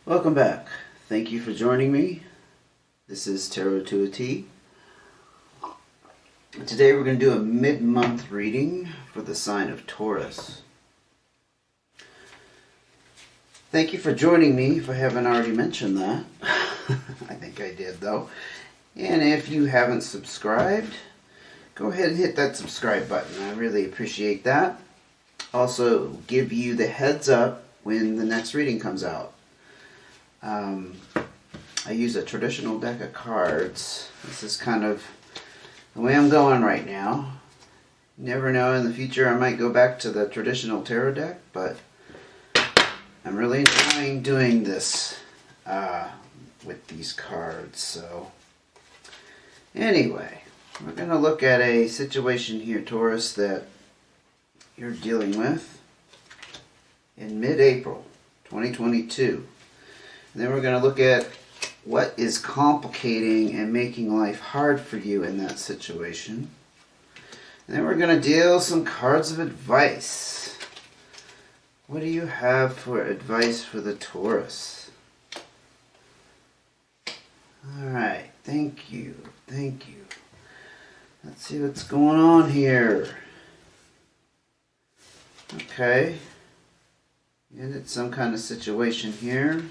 Welcome back. Thank you for joining me. This is Tarot to a T. Today we're going to do a mid-month reading for the sign of Taurus. Thank you for joining me if I haven't already mentioned that. I think I did though. And if you haven't subscribed, go ahead and hit that subscribe button. I really appreciate that. Also give you the heads up when the next reading comes out. I use a traditional deck of cards. This is kind of the way I'm going right now. Never know, in the future I might go back to the traditional tarot deck, but I'm really enjoying doing this with these cards. So anyway, we're going to look at a situation here, Taurus, that you're dealing with in mid-April 2022. And then we're going to look at what is complicating and making life hard for you in that situation. And then we're going to deal some cards of advice. What do you have for advice for the Taurus? Alright, thank you. Thank you. Let's see what's going on here. Okay. Ended some kind of situation here.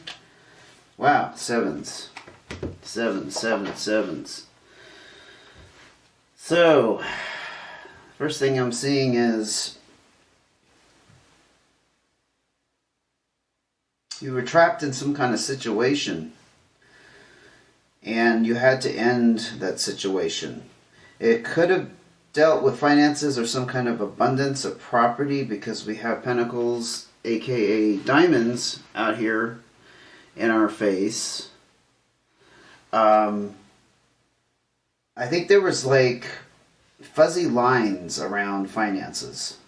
Wow, sevens. Sevens. So, first thing I'm seeing is you were trapped in some kind of situation and you had to end that situation. It could have dealt with finances or some kind of abundance of property, because we have pentacles, aka diamonds, out here in our face. I think there was like fuzzy lines around finances.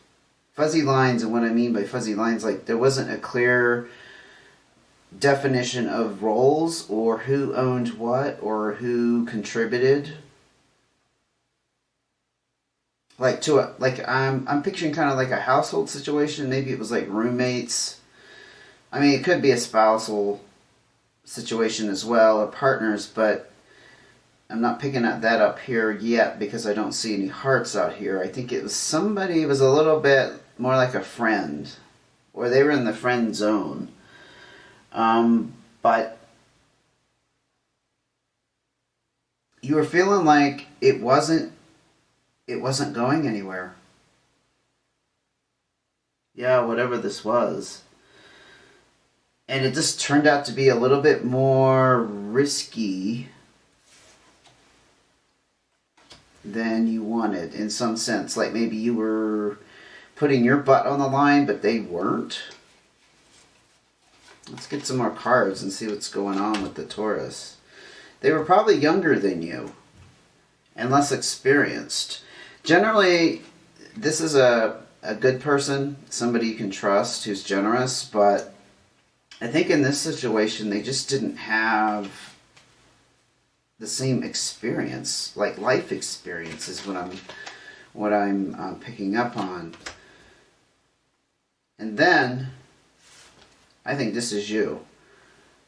Fuzzy lines, and what I mean by fuzzy lines, like there wasn't a clear definition of roles or who owned what or who contributed. Like I'm picturing kind of like a household situation. Maybe it was like roommates. I mean, it could be a spousal situation as well, or partners, but I'm not picking that up here yet because I don't see any hearts out here. I think it was somebody, it was a little bit more like a friend, or they were in the friend zone. But you were feeling like it wasn't going anywhere. Yeah, whatever this was. And it just turned out to be a little bit more risky than you wanted, in some sense. Like maybe you were putting your butt on the line, but they weren't. Let's get some more cards and see what's going on with the Taurus. They were probably younger than you and less experienced. Generally, this is a good person, somebody you can trust, who's generous, but I think in this situation, they just didn't have the same experience, like life experience is what I'm picking up on. And then, I think this is you.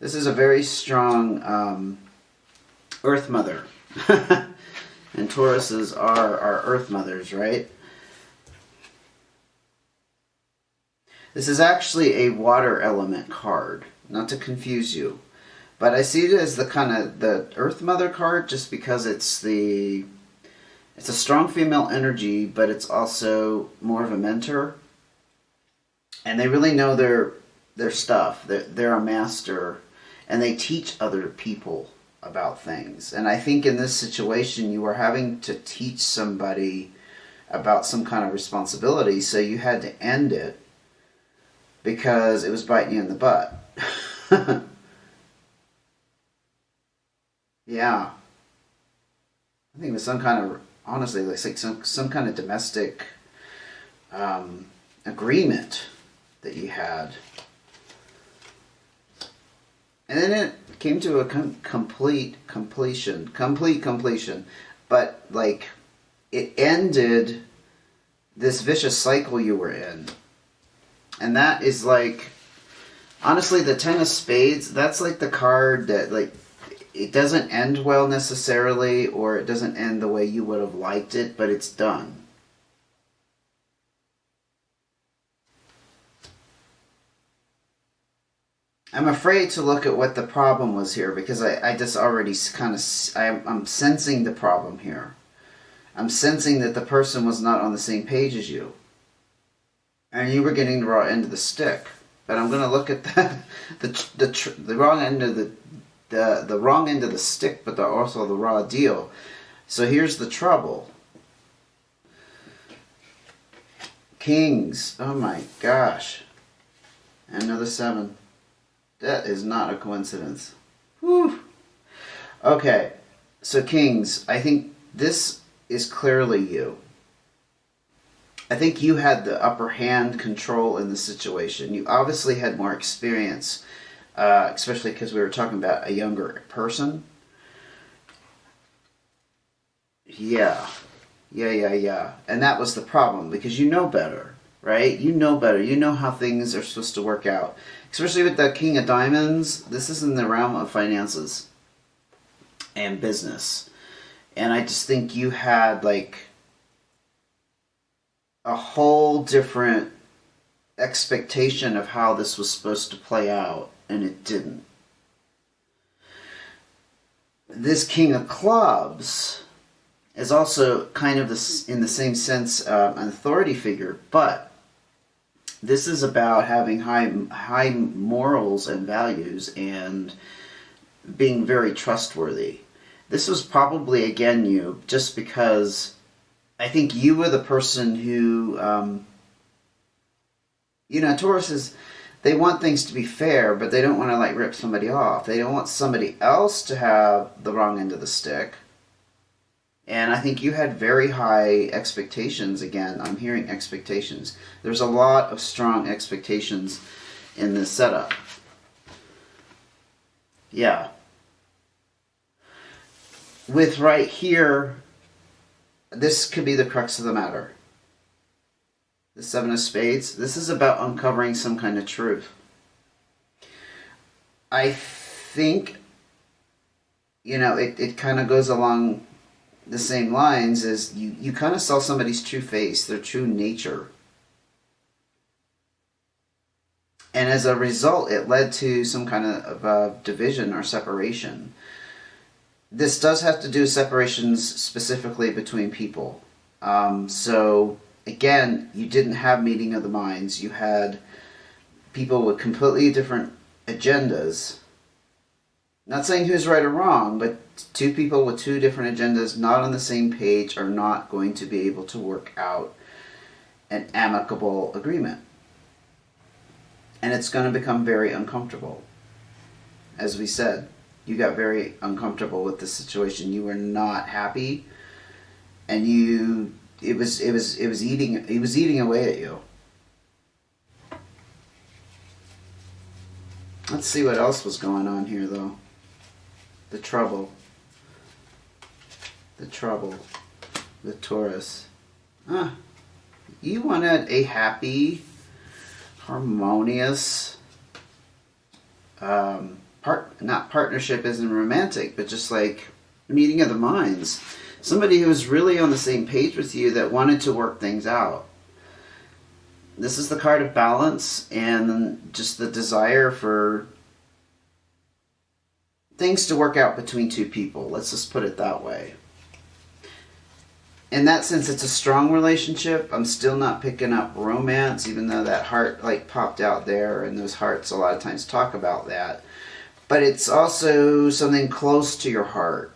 This is a very strong Earth Mother. And Tauruses are our Earth Mothers, right? This is actually a water element card, not to confuse you. But I see it as the kind of the Earth Mother card just because it's a strong female energy, but it's also more of a mentor. And they really know their stuff. They're a master, and they teach other people about things. And I think in this situation you were having to teach somebody about some kind of responsibility, so you had to end it because it was biting you in the butt. Yeah. I think it was some kind of, honestly, like some kind of domestic agreement that you had. And then it came to a complete completion. But, like, it ended this vicious cycle you were in. And that is like Honestly, the Ten of Spades, that's like the card that, like, it doesn't end well necessarily, or it doesn't end the way you would have liked it, but it's done. I'm afraid to look at what the problem was here because I just already kind of, I'm sensing the problem here. I'm sensing that the person was not on the same page as you. And you were getting the raw end of the stick. But I'm going to look at the wrong end of the wrong end of the stick, but also the raw deal. So here's the trouble. Kings. Oh my gosh. Another 7. That is not a coincidence. Whew. Okay, so Kings, I think this is clearly you. I think you had the upper hand control in the situation. You obviously had more experience, especially because we were talking about a younger person. Yeah. And that was the problem because you know better, right? You know better. You know how things are supposed to work out. Especially with the King of Diamonds, this is in the realm of finances and business. And I just think you had like a whole different expectation of how this was supposed to play out, and it didn't. This King of Clubs is also kind of this, in the same sense, an authority figure, but this is about having high morals and values and being very trustworthy. This was probably, again, you, just because I think you were the person who, Tauruses, they want things to be fair, but they don't want to, like, rip somebody off. They don't want somebody else to have the wrong end of the stick. And I think you had very high expectations. Again, I'm hearing expectations. There's a lot of strong expectations in this setup. Yeah. With right here, this could be the crux of the matter. The 7 of Spades, this is about uncovering some kind of truth. I think, it kind of goes along the same lines as you kind of saw somebody's true face, their true nature. And as a result, it led to some kind of division or separation. This does have to do with separations specifically between people. So, again, you didn't have meeting of the minds. You had people with completely different agendas. Not saying who's right or wrong, but two people with two different agendas not on the same page are not going to be able to work out an amicable agreement. And it's going to become very uncomfortable. As we said, you got very uncomfortable with the situation. You were not happy, and it was eating away at you. Let's see what else was going on here, though. The trouble, the Taurus. You wanted a happy, harmonious, not partnership isn't romantic, but just like meeting of the minds. Somebody who was really on the same page with you that wanted to work things out. This is the card of balance and just the desire for things to work out between two people. Let's just put it that way. In that sense, it's a strong relationship. I'm still not picking up romance, even though that heart like popped out there, and those hearts a lot of times talk about that. But it's also something close to your heart.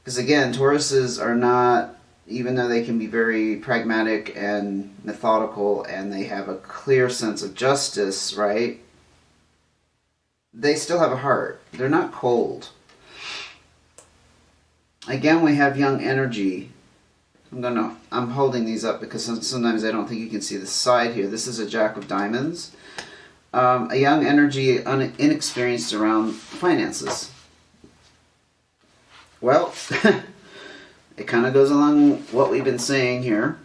Because again, Tauruses are not, even though they can be very pragmatic and methodical and they have a clear sense of justice, right? They still have a heart. They're not cold. Again, we have young energy. I'm holding these up because sometimes I don't think you can see the side here. This is a Jack of Diamonds. A young energy, inexperienced around finances. Well, it kind of goes along what we've been saying here.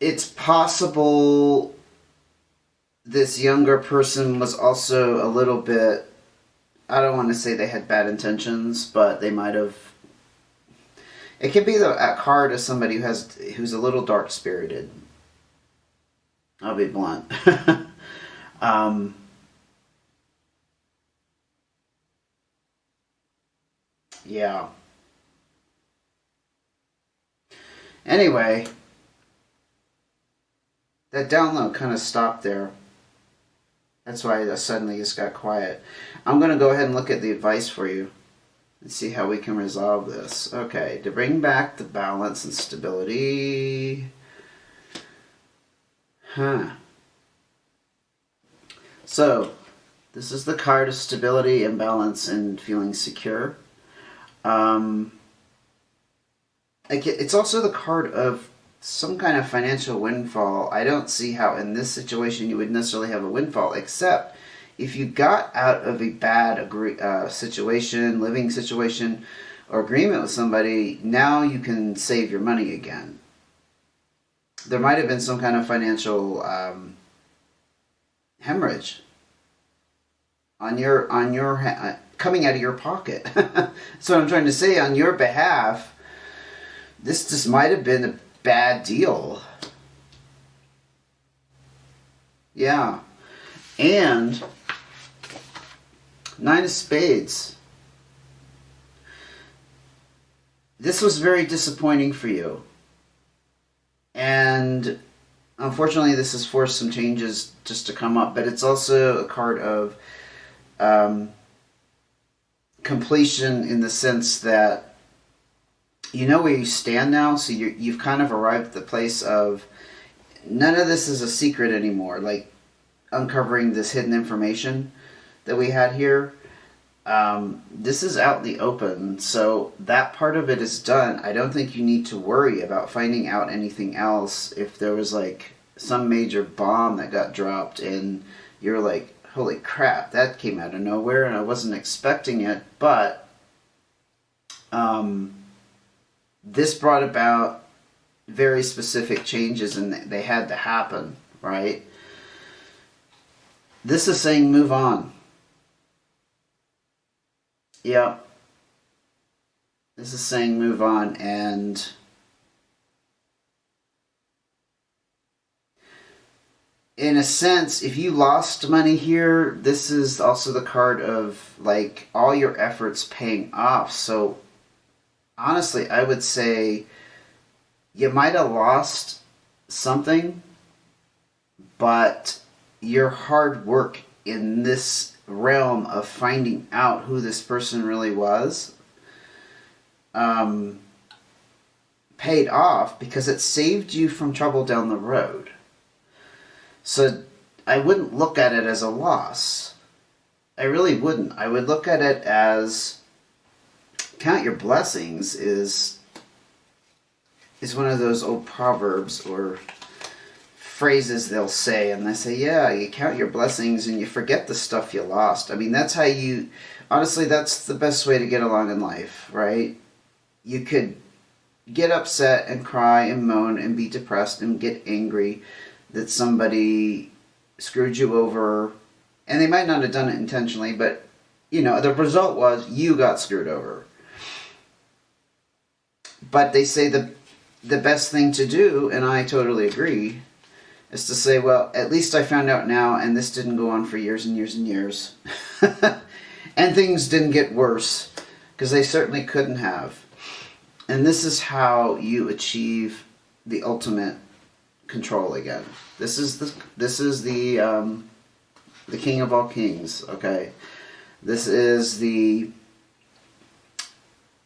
it's possible this younger person was also a little bit, I don't want to say they had bad intentions, but they might have. It could be a card of somebody who's a little dark spirited. I'll be blunt. um, yeah. Anyway, that download kind of stopped there. That's why it suddenly just got quiet. I'm going to go ahead and look at the advice for you and see how we can resolve this. Okay, to bring back the balance and stability. So, this is the card of stability and balance and feeling secure. It's also the card of some kind of financial windfall. I don't see how in this situation you would necessarily have a windfall, except if you got out of a bad situation, living situation, or agreement with somebody, now you can save your money again. There might have been some kind of financial hemorrhage on your coming out of your pocket. That's what I'm trying to say. On your behalf, this just might have been a bad deal. Yeah. And Nine of Spades. This was very disappointing for you. And unfortunately, this has forced some changes just to come up. But it's also a card of completion in the sense that you know where you stand now. So you've kind of arrived at the place of none of this is a secret anymore. Like uncovering this hidden information that we had here. This is out in the open, so that part of it is done. I don't think you need to worry about finding out anything else if there was like some major bomb that got dropped and you're like, holy crap, that came out of nowhere and I wasn't expecting it. But this brought about very specific changes and they had to happen, right? This is saying move on. Yeah. This is saying move on, and in a sense, if you lost money here, this is also the card of like all your efforts paying off. So honestly, I would say you might have lost something, but your hard work in this realm of finding out who this person really was paid off because it saved you from trouble down the road. So I wouldn't look at it as a loss. I really wouldn't. I would look at it as count your blessings is one of those old proverbs or phrases they'll say, and they say, yeah, you count your blessings and you forget the stuff you lost. I mean, that's how you, honestly, that's the best way to get along in life, right? You could get upset and cry and moan and be depressed and get angry that somebody screwed you over, and they might not have done it intentionally, but, you know, the result was you got screwed over. But they say the best thing to do, and I totally agree, is to say, well, at least I found out now, and this didn't go on for years and years and years. And things didn't get worse, because they certainly couldn't have. And this is how you achieve the ultimate control again. This is the king of all kings, okay? This is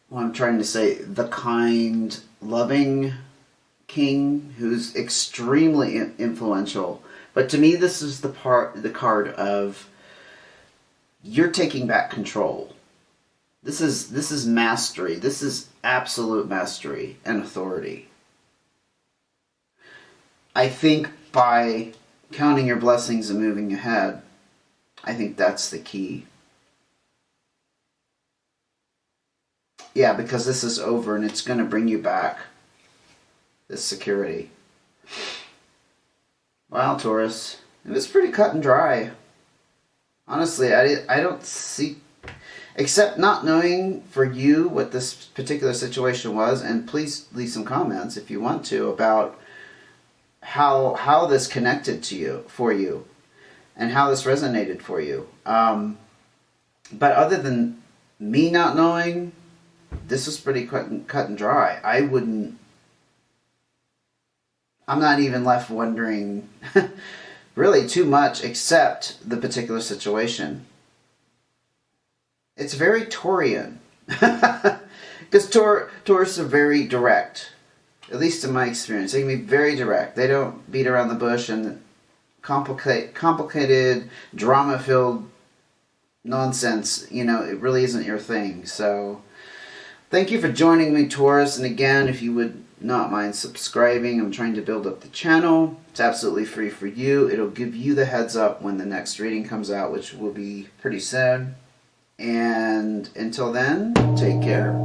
what I'm trying to say, the kind, loving king who's extremely influential. But to me, this is the card of you're taking back control. This is mastery. This is absolute mastery and authority. I think by counting your blessings and moving ahead, I think that's the key. Yeah, because this is over and it's going to bring you back this security. Wow, Taurus. It was pretty cut and dry. Honestly, I don't see, except not knowing for you what this particular situation was, and please leave some comments if you want to about how this connected to you, for you, and how this resonated for you. But other than me not knowing, this was pretty cut and dry. I'm not even left wondering really too much except the particular situation. It's very Taurian. Because Taurus are very direct, at least in my experience. They can be very direct. They don't beat around the bush and complicated, drama-filled nonsense. It really isn't your thing. So, thank you for joining me, Taurus. And again, if you would not mind subscribing, I'm trying to build up the channel. It's absolutely free for you. It'll give you the heads up when the next reading comes out, which will be pretty soon. And until then, take care.